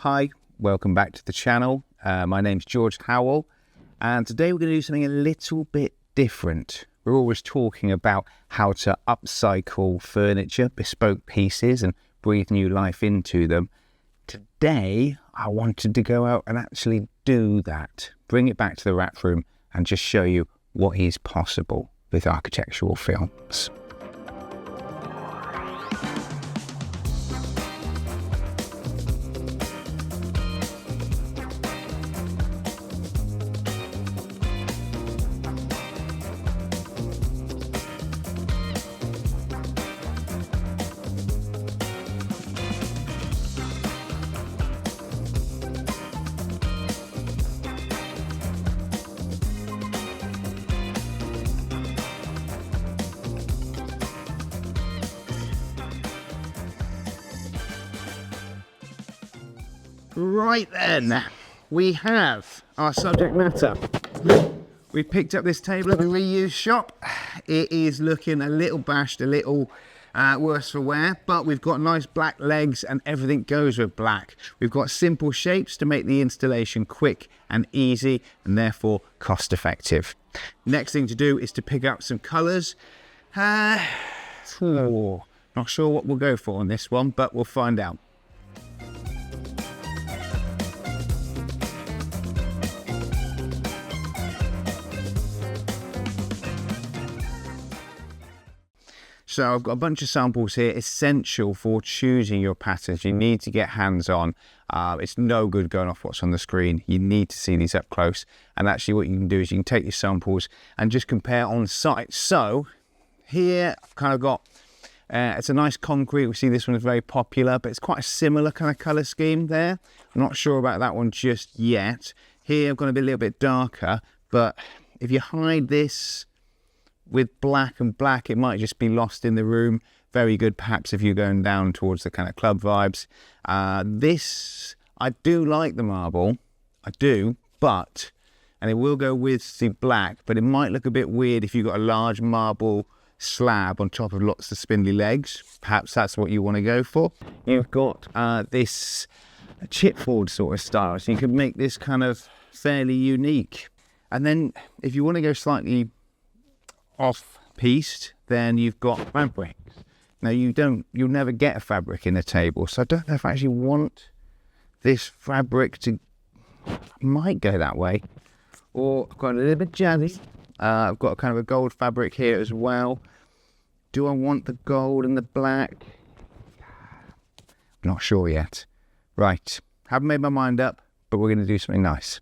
Hi, welcome back to the channel. My name's George Howell, and today we're going to do something a little bit different. We're always talking about how to upcycle furniture, bespoke pieces, and breathe new life into them. Today, I wanted to go out and actually do that, bring it back to the wrap room and just show you what is possible with architectural films. Right then, we have our subject matter. We picked up this table at a reuse shop. It is looking a little bashed, a little worse for wear, but we've got nice black legs and everything goes with black. We've got simple shapes to make the installation quick and easy and therefore cost effective. Next thing to do is to pick up some colours. Not sure what we'll go for on this one, but we'll find out. So I've got a bunch of samples here, essential for choosing your patterns. You need to get hands-on. It's no good going off what's on the screen. You need to see these up close. And actually what you can do is you can take your samples and just compare on site. So here I've kind of got, it's a nice concrete. We see this one is very popular, but it's quite a similar kind of colour scheme there. I'm not sure about that one just yet. Here I've got to be a little bit darker, but if you hide this with black and black, it might just be lost in the room. Very good perhaps if you're going down towards the kind of club vibes. This, I do like the marble, I do, but, and it will go with the black, but it might look a bit weird if you've got a large marble slab on top of lots of spindly legs. Perhaps that's what you want to go for. You've got this chipboard sort of style, so you could make this kind of fairly unique. And then if you want to go slightly off-piste, then you've got fabrics. Now you'll never get a fabric in a table, so I don't know if I actually want this fabric to, I might go that way. Or I've got a little bit jazzy. I've got kind of a gold fabric here as well. Do I want the gold and the black? I'm not sure yet. Right, haven't made my mind up, but we're going to do something nice.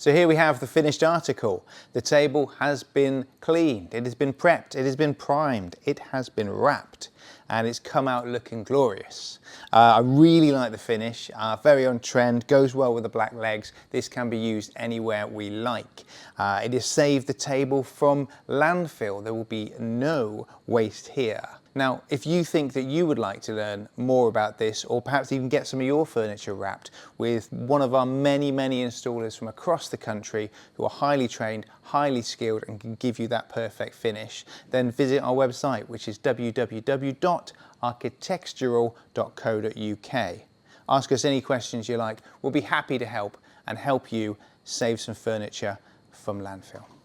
So here we have the finished article. The table has been cleaned, it has been prepped, it has been primed, it has been wrapped, and it's come out looking glorious. I really like the finish, very on trend, goes well with the black legs. This can be used anywhere we like. It has saved the table from landfill. There will be no waste here. Now, if you think that you would like to learn more about this, or perhaps even get some of your furniture wrapped with one of our many installers from across the country who are highly trained, highly skilled, and can give you that perfect finish, then visit our website, which is www.architectural.co.uk. Ask us any questions you like. We'll be happy to help and help you save some furniture from landfill.